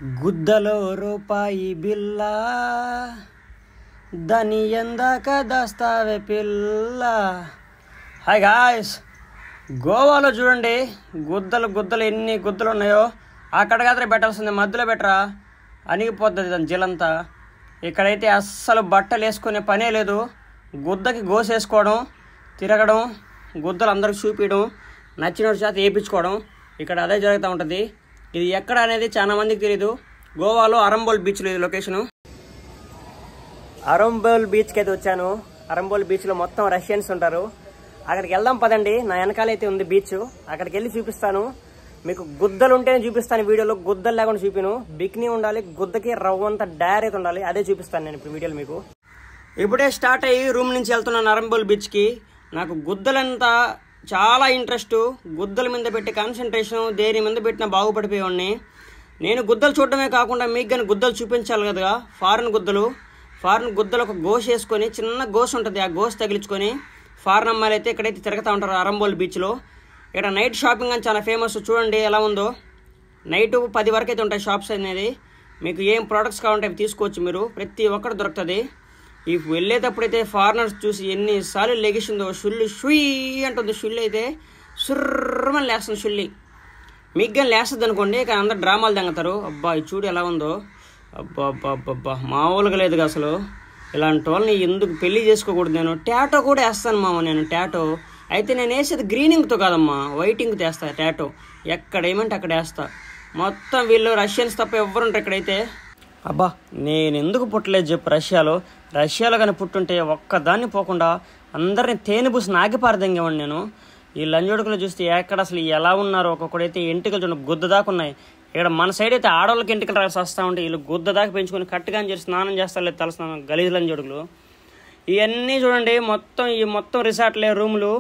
గుద్దలో రూపాయి బిల్ల దాని ఎందాక దాస్తావే పిల్ల. హాయ్ గాయ్స్, గోవాలో చూడండి గుద్దలు ఎన్ని గుద్దలు ఉన్నాయో. అక్కడ కాదు పెట్టాల్సింది, మధ్యలో పెట్టరా అణిగిపోతుంది దాని జిలంతా. ఇక్కడైతే అస్సలు బట్టలు వేసుకునే పనే లేదు. గుద్దకి గోసేసుకోవడం, తిరగడం, గుద్దలు అందరికి చూపించడం, నచ్చిన చేత వేయించుకోవడం, ఇక్కడ అదే జరుగుతూ ఉంటుంది. ఇది ఎక్కడ అనేది చాలా మందికి తెలియదు. గోవాలో అరంబోల్ బీచ్లో ఇది లొకేషను. అరంబోల్ బీచ్కి అయితే వచ్చాను. అరంబోల్ బీచ్లో మొత్తం రష్యన్స్ ఉంటారు. అక్కడికి వెళ్దాం పదండి. నా వెనకాలైతే ఉంది బీచ్, అక్కడికి వెళ్ళి చూపిస్తాను మీకు. గుద్దలు ఉంటేనే చూపిస్తాను వీడియోలో, గుద్దలు లేకుండా చూపిను. బిక్నీ ఉండాలి, గుద్దకి రవ్వంత డైరెక్ట్ ఉండాలి, అదే చూపిస్తాను నేను ఇప్పుడు వీడియోలో మీకు. ఇప్పుడే స్టార్ట్ అయ్యి రూమ్ నుంచి వెళ్తున్నాను అరంబోల్ బీచ్కి. నాకు గుద్దలంతా చాలా ఇంట్రెస్ట్, గుద్దల మీద పెట్టి కాన్సన్ట్రేషన్, దేని మీద పెట్టినా బాగుపడిపోయేవాడిని. నేను గుద్దలు చూడడమే కాకుండా మీకు కానీ గుద్దలు చూపించాలి కదా. ఫారెన్ గుద్దలు ఒక గోష్ వేసుకొని, చిన్న గోష్ ఉంటుంది, ఆ గోష్ తగిలించుకొని ఫారెన్ అమ్మాయిలు అయితే ఇక్కడైతే తిరుగుతూ ఉంటారు అరంబోల్ బీచ్లో. ఇక్కడ నైట్ షాపింగ్ అని చాలా ఫేమస్. చూడండి ఎలా ఉందో. నైట్ 10 వరకు అయితే ఉంటాయి షాప్స్ అనేది. మీకు ఏం ప్రోడక్ట్స్ కావాలంటే అవి తీసుకోవచ్చు మీరు, ప్రతి ఒక్కటి దొరుకుతుంది. ఈ వెళ్ళేటప్పుడైతే ఫారినర్స్ చూసి ఎన్నిసార్లు లెగిసిందో. షుయ్యి అంటుంది, షుల్లి అయితే సుర్రమని లేస్తుంది షుల్లి. మీకు కానీ లేస్తుంది అనుకోండి, కానీ అందరు డ్రామాలు తెంగతారు. అబ్బా ఈ చూడు ఎలా ఉందో, అబ్బా మామూలుగా లేదు అసలు. ఇలాంటి వాళ్ళని ఎందుకు పెళ్లి చేసుకోకూడదు. నేను టాటో కూడా వేస్తాను మామ, నేను టాటో అయితే నేను వేసేది గ్రీనింగ్తో కాదమ్మా, వైటింగ్తో వేస్తా టాటో. ఎక్కడ ఏమంటే అక్కడ వేస్తా. మొత్తం వీళ్ళు రష్యన్స్ తప్ప ఎవరుంటారు ఇక్కడైతే. అబ్బా నేను ఎందుకు పుట్టలేదు చెప్పు రష్యాలో కానీ పుట్టుంటే ఒక్కదాన్ని పోకుండా అందరిని తేనెబూసి నాగిపారదంగేవాడిని నేను. ఈ లంజోడుకులు చూస్తే ఎక్కడ అసలు ఎలా ఉన్నారు. ఒక్కొక్కడైతే ఎంటికలు చూడండి గుద్ద దాకా ఉన్నాయి. ఇక్కడ మన సైడ్ అయితే ఆడవాళ్ళకి ఎంటికలు రాసి వస్తూ ఉంటాయి, వీళ్ళు గుద్ద దాకా పెంచుకొని కట్టుగా చేసి స్నానం చేస్తారు, లేదు తలస్నానం. గలీజ్ లంజోడుకులు ఇవన్నీ చూడండి. మొత్తం రిసార్ట్లే, రూములు.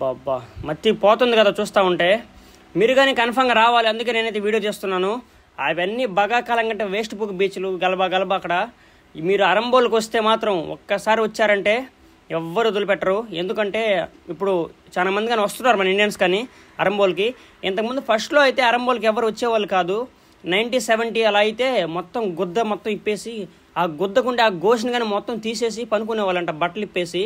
బాబా మత్తి పోతుంది కదా చూస్తూ ఉంటే. మీరు కానీ కన్ఫామ్గా రావాలి, అందుకే నేనైతే వీడియో చేస్తున్నాను. అవన్నీ బగాకాలం కంటే వేస్ట్ బుక్ బీచ్లు గలబా అక్కడ. మీరు అరంబోల్కి వస్తే మాత్రం ఒక్కసారి వచ్చారంటే ఎవ్వరు వదిలిపెట్టరు. ఎందుకంటే ఇప్పుడు చాలా మంది కానీ వస్తున్నారు మన ఇండియన్స్ కానీ అరంబోల్కి. ఇంతకుముందు ఫస్ట్లో అయితే అరంబోల్కి ఎవరు వచ్చేవాళ్ళు కాదు. 90-70 అలా అయితే మొత్తం గుద్ద మొత్తం ఇప్పేసి, ఆ గుద్దకుంటే ఆ గోషిని కానీ మొత్తం తీసేసి పనుకునేవాళ్ళంట బట్టలు ఇప్పేసి.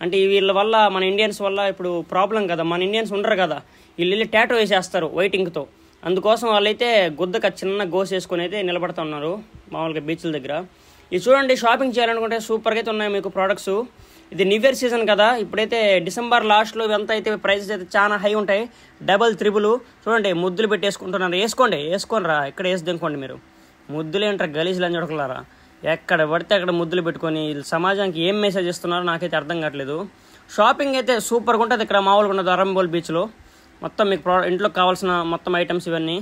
అంటే వీళ్ళ వల్ల, మన ఇండియన్స్ వల్ల ఇప్పుడు ప్రాబ్లం కదా. మన ఇండియన్స్ ఉండరు కదా, వీళ్ళు వెళ్ళి టాటో వేసేస్తారు వైటింగ్తో. అందుకోసం వాళ్ళైతే గుద్దక చిన్న గోస్ వేసుకొని అయితే నిలబడుతూ ఉన్నారు మామూలుగా బీచ్ల దగ్గర. ఇది చూడండి, షాపింగ్ చేయాలనుకుంటే సూపర్గా అయితే ఉన్నాయి మీకు ప్రోడక్ట్స్. ఇది న్యూ ఇయర్ సీజన్ కదా, ఇప్పుడైతే డిసెంబర్ లాస్ట్లో ఇవంతా అయితే ప్రైజెస్ అయితే చాలా హై ఉంటాయి. 3 చూడండి, ముద్దులు పెట్టి వేసుకుంటున్నారు. వేసుకొని రా, ఇక్కడ వేసి దినుకోండి మీరు. ముద్దులు ఏంటారు గలీజులు అని చూడకలారా. ఎక్కడ పడితే అక్కడ ముద్దులు పెట్టుకొని సమాజానికి ఏం మెసేజ్ ఇస్తున్నారో నాకైతే అర్థం కావట్లేదు. షాపింగ్ అయితే సూపర్గా ఉంటుంది ఇక్కడ, మామూలుగా ఉండదు అరంబోల్ బీచ్లో. మొత్తం మీకు ఇంట్లోకి కావాల్సిన మొత్తం ఐటమ్స్ ఇవన్నీ.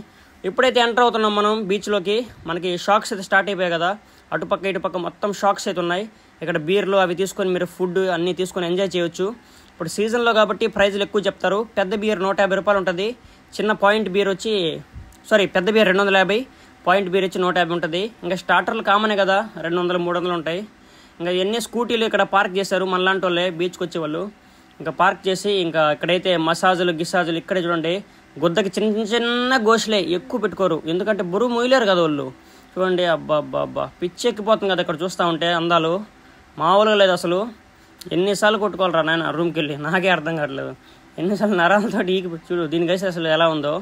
ఇప్పుడైతే ఎంటర్ అవుతున్నాం మనం బీచ్లోకి. మనకి షాక్స్ అయితే స్టార్ట్ అయిపోయాయి కదా, అటుపక్క ఇటుపక్క మొత్తం షాక్స్ అయితే ఉన్నాయి. ఇక్కడ బీర్లు అవి తీసుకొని మీరు ఫుడ్ అన్నీ తీసుకొని ఎంజాయ్ చేయొచ్చు. ఇప్పుడు సీజన్లో కాబట్టి ప్రైజులు ఎక్కువ చెప్తారు. పెద్ద బీర్ 150 రూపాయలు ఉంటుంది. చిన్న పాయింట్ బీర్ వచ్చి పెద్ద బీర్ 250, పాయింట్ బీర్ వచ్చి 150 ఉంటుంది. ఇంకా స్టార్టర్లు కామనే కదా, 200-300 ఉంటాయి. ఇంకా ఎన్ని స్కూటీలు ఇక్కడ పార్క్ చేశారు మనలాంటి వాళ్ళే బీచ్కి వచ్చేవాళ్ళు. ఇంకా పార్క్ చేసి ఇంకా ఇక్కడైతే మసాజులు ఇక్కడే చూడండి. గుద్దకి చిన్న గోషులే, ఎక్కువ పెట్టుకోరు. ఎందుకంటే బరువు మొయ్యలేరు కదా వాళ్ళు. చూడండి అబ్బా పిచ్చి ఎక్కిపోతుంది కదా ఇక్కడ చూస్తూ ఉంటే. అందాలు మామూలుగా లేదు అసలు. ఎన్నిసార్లు కొట్టుకోవాలరా నాయన రూమ్కి వెళ్ళి, నాకే అర్థం కావట్లేదు. ఎన్నిసార్లు నరాలతో ఈకి చూడు దీనికైతే అసలు ఎలా ఉందో.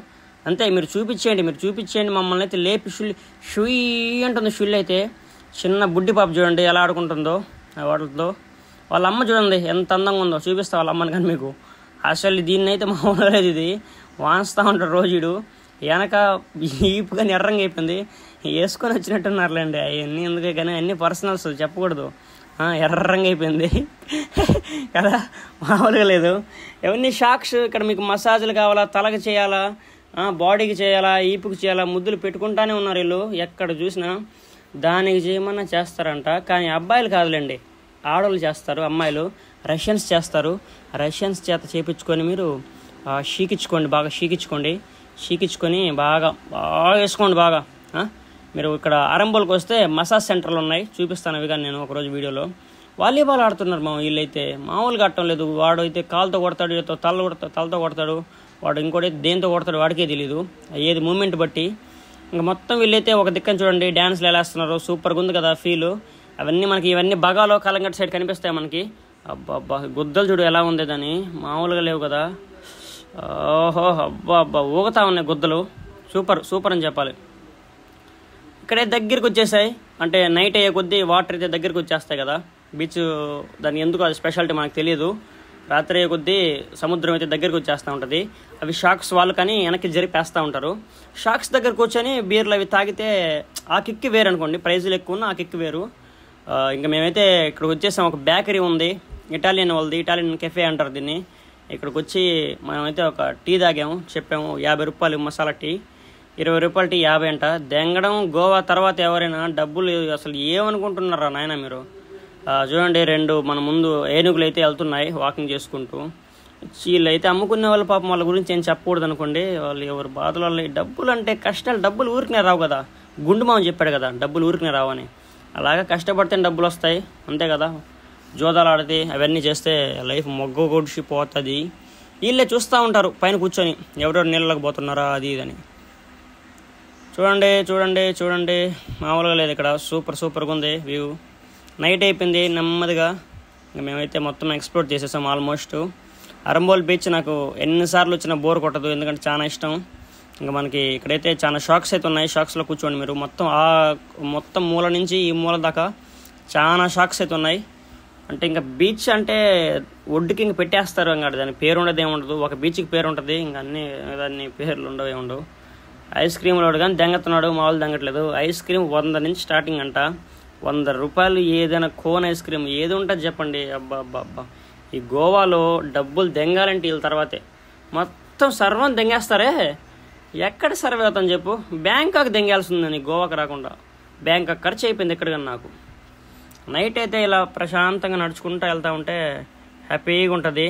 అంతే, మీరు చూపించేయండి మమ్మల్ని అయితే లేపి షుయ్ అంటుంది. షుల్ అయితే చిన్న బుడ్డి పాప చూడండి ఎలా ఆడుకుంటుందో వాటితో. వాళ్ళ అమ్మ చూడండి ఎంత అందంగా ఉందో, చూపిస్తా వాళ్ళ అమ్మని కానీ మీకు. అసలు దీన్ని అయితే మామూలుగా లేదు, ఇది వాంచుతూ ఉంటాడు రోజుడు. వెనక ఈపు కానీ ఎర్రంగా అయిపోయింది, వేసుకొని వచ్చినట్టున్నారులేండి. అవన్నీ ఎందుకే కానీ అన్నీ పర్సనల్స్ చెప్పకూడదు. ఎర్రంగా అయిపోయింది కదా, మామూలుగా లేదు. ఇవన్నీ షాక్స్. ఇక్కడ మీకు మసాజులు కావాలా, తలకి చేయాలా, బాడీకి చేయాలా, ఈపుకి చేయాలా, ముద్దులు పెట్టుకుంటానే ఉన్నారు వీళ్ళు. ఎక్కడ చూసినా దానికి చేయమన్నా చేస్తారంట. కానీ అబ్బాయిలు కాదులేండి, ఆడవాళ్ళు చేస్తారు, అమ్మాయిలు రష్యన్స్ చేస్తారు. రష్యన్స్ చేత చేయించుకొని మీరు షీకించుకొని బాగా వేసుకోండి బాగా. మీరు ఇక్కడ అరంబోల్కి వస్తే మసాజ్ సెంటర్లు ఉన్నాయి, చూపిస్తాను అవి కానీ నేను ఒకరోజు వీడియోలో. వాలీబాల్ ఆడుతున్నారు వీళ్ళైతే, మామూలుగా ఆడటం లేదు. వాడు అయితే కాలుతో కొడతాడు, తలతో కొడతాడు, వాడు ఇంకోటి దేంతో కొడతాడు వాడికే తెలీదు. ఏది మూమెంట్ బట్టి ఇంకా మొత్తం వీళ్ళైతే ఒక దిక్కని చూడండి డ్యాన్స్లు ఎలా వేస్తున్నారు, సూపర్గా ఉంది కదా ఫీల్. అవన్నీ మనకి ఇవన్నీ బగాలో కలంగట్ సైడ్ కనిపిస్తాయి మనకి. అబ్బా గుద్దలు చూడు ఎలా ఉంది దాన్ని, మామూలుగా లేవు కదా. ఓహో అబ్బా ఊగుతా ఉన్నాయి గుద్దలు, సూపర్ అని చెప్పాలి. ఇక్కడే దగ్గరికి వచ్చేసాయి, అంటే నైట్ అయ్యే కొద్దీ వాటర్ అయితే దగ్గరికి వచ్చేస్తాయి కదా బీచ్. దాని ఎందుకు అది స్పెషాలిటీ మనకు తెలియదు. రాత్రి అయ్యే కొద్దీ సముద్రం అయితే దగ్గరికి వచ్చేస్తూ ఉంటుంది. అవి షాక్స్ వాళ్ళు కానీ వెనక్కి జరిపేస్తూ ఉంటారు. షాక్స్ దగ్గర కూర్చొని బీర్లు అవి తాగితే ఆ కిక్కి వేరు అనుకోండి, ప్రైజులు ఎక్కువ ఉన్న ఆ కిక్కి వేరు. ఇంకా మేమైతే ఇక్కడికి వచ్చేసాం. ఒక బేకరీ ఉంది ఇటాలియన్ వాళ్ళది, ఇటాలియన్ కెఫే అంటారు దీన్ని. ఇక్కడికి వచ్చి మనమైతే ఒక టీ తాగాము, చెప్పాము 50 రూపాయలు మసాలా టీ, 20 రూపాయలు టీ 50 అంట. దెంగడం గోవా తర్వాత ఎవరైనా డబ్బులు అసలు ఏమనుకుంటున్నారా నాయన మీరు. చూడండి 2 మన ముందు ఏనుగులు అయితే వెళ్తున్నాయి వాకింగ్ చేసుకుంటూ. వీళ్ళు అయితే అమ్ముకునే వాళ్ళ పాపం వాళ్ళ గురించి ఏం చెప్పకూడదు అనుకోండి, వాళ్ళు ఎవరు బాధలు వాళ్ళు. డబ్బులు అంటే కష్టాలు, డబ్బులు ఊరికనే రావు కదా. గుండు మామ చెప్పాడు కదా డబ్బులు ఊరికనే రావని. అలాగా కష్టపడితే డబ్బులు వస్తాయి అంతే కదా. జోదాలు ఆడితే అవన్నీ చేస్తే లైఫ్ మొగ్గ కొడిసిపోతుంది. వీళ్ళే చూస్తూ ఉంటారు పైన కూర్చొని ఎవరెవరు నీళ్ళకి పోతున్నారా అది ఇదని. చూడండి మామూలుగా లేదు ఇక్కడ. సూపర్గా ఉంది వ్యూ. నైట్ అయిపోయింది నెమ్మదిగా. ఇంకా మేమైతే మొత్తం ఎక్స్ప్లోర్ చేసేసాం ఆల్మోస్ట్. అరంబోల్ బీచ్ నాకు ఎన్నిసార్లు వచ్చినా బోర్ కొట్టదు, ఎందుకంటే చాలా ఇష్టం. ఇంకా మనకి ఇక్కడైతే చాలా షాక్స్ అయితే ఉన్నాయి. షాక్స్లో కూర్చోండి మీరు. మొత్తం మూల నుంచి ఈ మూల దాకా చాలా షాక్స్ అయితే ఉన్నాయి. అంటే ఇంకా బీచ్ అంటే ఒడ్డుకి ఇంక పెట్టేస్తారు. ఇంకా దాని పేరు ఉండదు ఏముండదు. ఒక బీచ్కి పేరు ఉంటుంది, ఇంకా దాన్ని పేర్లు ఉండవు. ఐస్ క్రీమ్లో కానీ దెంగతున్నాడు, మామూలు దెంగట్లేదు. ఐస్ క్రీమ్ 100 నుంచి స్టార్టింగ్ అంట. 100 రూపాయలు ఏదైనా కోన్ ఐస్ క్రీమ్ ఏది ఉంటుంది చెప్పండి. అబ్బా ఈ గోవాలో డబ్బులు దెంగాలంటే వీళ్ళ తర్వాతే. మొత్తం సర్వం దెంగేస్తారే. ఎక్కడ సర్వే అవుతాను చెప్పు. బ్యాంకాక్ దెంగాల్సిందని గోవాకి రాకుండా. బ్యాంకాక్ ఖర్చు అయిపోయింది ఎక్కడికన్నా నాకు. నైట్ అయితే ఇలా ప్రశాంతంగా నడుచుకుంటూ వెళ్తూ ఉంటే హ్యాపీగా ఉంటుంది.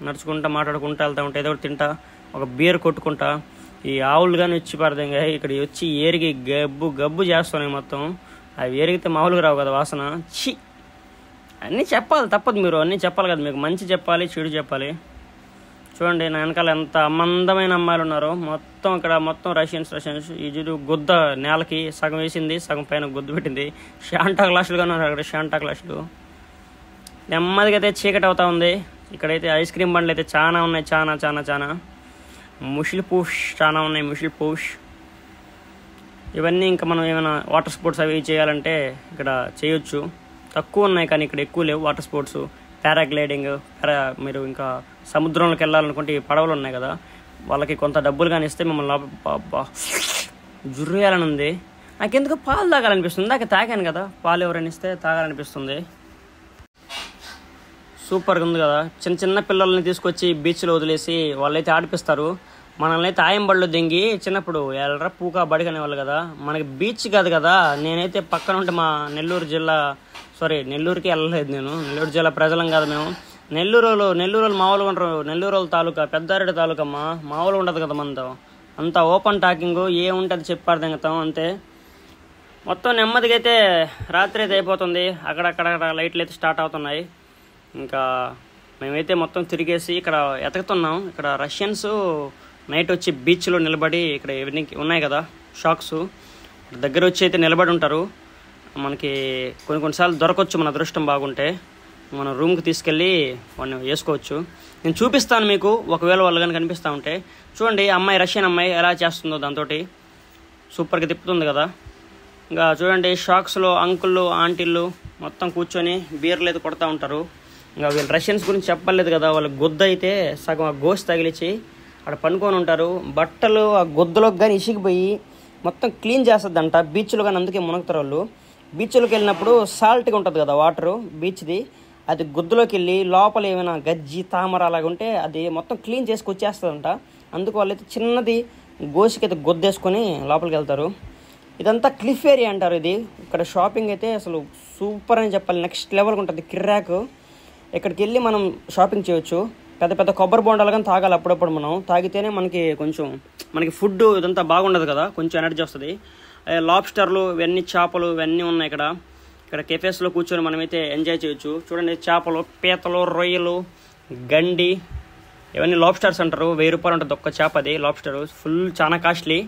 నడుచుకుంటా మాట్లాడుకుంటూ వెళ్తూ ఉంటే ఏదో ఒకటి తింటా, ఒక బీర్ కొట్టుకుంటా. ఈ ఆవులు కానీ వచ్చి పడదంగా ఇక్కడ వచ్చి ఏరిగి గబ్బు చేస్తున్నాయి మొత్తం. అవి ఏరిగితే మామూలుగా రావు కదా వాసన. అన్నీ చెప్పాలి తప్పదు, మీరు అన్నీ చెప్పాలి కదా. మీకు మంచి చెప్పాలి, చెడు చెప్పాలి. చూడండి నా వెనకాల ఎంత మందమైన అమ్మాయిలు ఉన్నారో. మొత్తం రష్యన్స్. ఈ జుడు గుద్ద నేలకి సగం వేసింది, సగం పైన గుద్దు పెట్టింది. షాంటా క్లాసులుగా ఉన్నారు అక్కడ, షాంటా క్లాసులు. నెమ్మదిగా అయితే చీకటి అవుతా ఉంది. ఇక్కడైతే ఐస్ క్రీమ్ బండ్లు అయితే చాలా ఉన్నాయి, చాలా ముషిల్ పూష్ చాలా ఉన్నాయి. ముషిల్ పూష్ ఇవన్నీ ఇంకా మనం ఏమైనా వాటర్ స్పోర్ట్స్ అవి చేయాలంటే ఇక్కడ చేయొచ్చు. తక్కువ ఉన్నాయి కానీ ఇక్కడ ఎక్కువ లేవు వాటర్ స్పోర్ట్స్. పారాగ్లైడింగ్, మీరు ఇంకా సముద్రంలోకి వెళ్ళాలనుకుంటే పడవలు ఉన్నాయి కదా, వాళ్ళకి కొంత డబ్బులు కానీ ఇస్తే మిమ్మల్ని జుర్రేయాలని ఉంది. నాకెందుకు పాలు తాగాలనిపిస్తుంది. నాకు తాగాను కదా, పాలు ఎవరైనా ఇస్తే తాగాలనిపిస్తుంది. సూపర్గా ఉంది కదా. చిన్న పిల్లల్ని తీసుకొచ్చి బీచ్లో వదిలేసి వాళ్ళైతే ఆడిపిస్తారు. మనల్ని అయితే ఆయంబళ్ళు దింగి చిన్నప్పుడు ఎల్లరా పూకా బడికి అనేవాళ్ళు కదా. మనకి బీచ్ కాదు కదా. నేనైతే పక్కన ఉంటే మా నెల్లూరుకి వెళ్ళలేదు నేను. నెల్లూరు జిల్లా ప్రజలం కాదు మేము. నెల్లూరు మామూలుగా ఉంటారు. నెల్లూరు తాలూకా పెద్దారెడ్డి తాలూకా మామూలుగా ఉండదు కదా. మనతో అంతా ఓపెన్ టాకింగ్, ఏముంటుంది చెప్పారు దింగతాం అంతే. మొత్తం నెమ్మదిగా అయితే రాత్రి అయితే అయిపోతుంది. అక్కడక్కడ లైట్లు అయితే స్టార్ట్ అవుతున్నాయి. ఇంకా మేమైతే మొత్తం తిరిగేసి ఇక్కడ ఎతుకుతున్నాం. ఇక్కడ రష్యన్స్ నైట్ వచ్చి బీచ్లో నిలబడి ఇక్కడ ఈవినింగ్ ఉన్నాయి కదా షాక్స్, దగ్గర వచ్చి అయితే నిలబడి ఉంటారు. మనకి కొన్నిసార్లు దొరకవచ్చు మన అదృష్టం బాగుంటే. మనం రూమ్కి తీసుకెళ్ళి వాడిని వేసుకోవచ్చు. నేను చూపిస్తాను మీకు, ఒకవేళ వాళ్ళు కానీ కనిపిస్తూ ఉంటే. చూడండి అమ్మాయి, రష్యన్ అమ్మాయి ఎలా చేస్తుందో దాంతో సూపర్గా తిప్పుతుంది కదా. ఇంకా చూడండి షాక్స్లో అంకుళ్ళు ఆంటీళ్ళు మొత్తం కూర్చొని బీర్లు అయితే కొడతా ఉంటారు. ఇంకా వీళ్ళు రష్యన్స్ గురించి చెప్పలేదు కదా. వాళ్ళ గుద్ద అయితే సగం ఆ గోస్ తగిలించి అక్కడ పండుకొని ఉంటారు. బట్టలు ఆ గుద్దలోకి కానీ ఇసిగిపోయి మొత్తం క్లీన్ చేస్తుందంట బీచ్లో కానీ. అందుకే మునగుతారు వాళ్ళు. బీచ్లోకి వెళ్ళినప్పుడు సాల్ట్గా ఉంటుంది కదా వాటరు బీచ్ది, అది గుద్దలోకి వెళ్ళి లోపల ఏమైనా గజ్జి తామర అలాగ ఉంటే అది మొత్తం క్లీన్ చేసుకొచ్చేస్తుందంట. అందుకు వాళ్ళైతే చిన్నది గోసికైతే గుద్దేసుకొని లోపలికి వెళ్తారు. ఇదంతా క్లిఫ్ ఏరియా అంటారు ఇది. ఇక్కడ షాపింగ్ అయితే అసలు సూపర్ అని చెప్పాలి, నెక్స్ట్ లెవెల్గా ఉంటుంది, కిర్రాక్. ఇక్కడికి వెళ్ళి మనం షాపింగ్ చేయొచ్చు. పెద్ద కొబ్బరి బొండాలు కానీ తాగాలి అప్పుడప్పుడు. మనం తాగితేనే మనకి ఫుడ్ ఇదంతా బాగుండదు కదా, కొంచెం ఎనర్జీ వస్తుంది. లాబ్స్టర్లు ఇవన్నీ, చేపలు ఇవన్నీ ఉన్నాయి ఇక్కడ కెఫేస్లో కూర్చొని మనమైతే ఎంజాయ్ చేయొచ్చు. చూడండి చేపలు, పీతలు, రొయ్యలు, గండి ఇవన్నీ లాబ్స్టర్స్ అంటారు. 1000 రూపాయలు ఉంటుంది ఒక్క చేప. అది లాబ్స్టర్ ఫుల్ చాలా కాస్ట్లీ.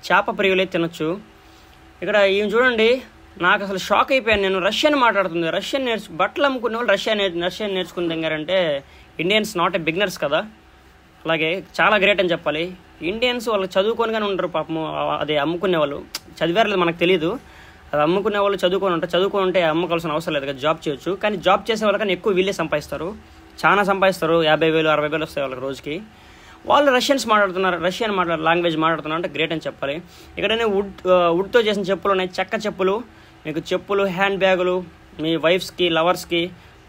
చేప ప్రియులే తినొచ్చు. ఇక్కడ ఈమె చూడండి, నాకు అసలు షాక్ అయిపోయాను నేను. రష్యన్ మాట్లాడుతుంది, రష్యన్ బట్టలు అమ్ముకునే వాళ్ళు రష్యన్ నేర్చుకుని దిగారంటే ఇండియన్స్ నాట్ ఏ బిగినర్స్ కదా. అలాగే చాలా గ్రేట్ అని చెప్పాలి. ఇండియన్స్ వాళ్ళు చదువుకోనిగానే ఉంటారు పాపము. అది అమ్ముకునే వాళ్ళు చదివారు మనకు తెలియదు, అది అమ్ముకునే వాళ్ళు చదువుకొని ఉంటారు. చదువుకొని ఉంటే అమ్ముకోవాల్సిన అవసరం లేదు కదా, జాబ్ చేయొచ్చు. కానీ జాబ్ చేసే వాళ్ళకన్నా ఎక్కువ వీళ్ళే సంపాదిస్తారు, చాలా సంపాదిస్తారు. 50,000 60,000 వస్తాయి వాళ్ళకి రోజుకి. వాళ్ళు రష్యన్ లాంగ్వేజ్ మాట్లాడుతున్నారు అంటే గ్రేట్ అని చెప్పాలి. ఇక్కడనే వుడ్తో చేసిన చెప్పులు ఉన్నాయి, చెక్క చెప్పులు. మీకు చెప్పులు, హ్యాండ్ బ్యాగులు మీ వైఫ్స్కి లవర్స్కి.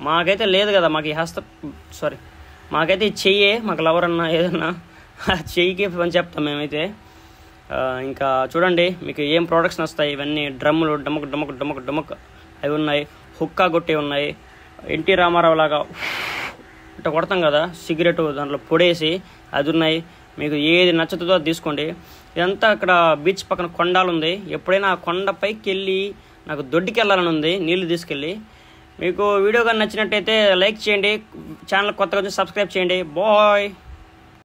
మాకైతే లేదు కదా, మాకైతే చెయ్యే, మాకు లవర్ అన్నా ఏదన్నా చెయ్యికి అని చెప్తాం మేమైతే. ఇంకా చూడండి మీకు ఏం ప్రోడక్ట్స్ వస్తాయి. ఇవన్నీ డ్రమ్ములు, డమ్మక్ అవి ఉన్నాయి. హుక్కా గొట్టి ఉన్నాయి. ఎన్టీ రామారావు లాగా ఇట్లా కొడతాం కదా సిగరెట్, దాంట్లో పొడేసి అది ఉన్నాయి. మీకు ఏది నచ్చుతుందో అది తీసుకోండి. ఇదంతా అక్కడ బీచ్ పక్కన కొండలు ఉంది. ఎప్పుడైనా ఆ కొండ పైకి వెళ్ళి నాకు దొడ్డికి వెళ్ళాలని ఉంది, నీళ్లు తీసుకెళ్ళి. మీకు వీడియో కానీ నచ్చినట్టయితే లైక్ చేయండి, ఛానల్ కొత్తగా వచ్చి సబ్స్క్రైబ్ చేయండి. బాయ్.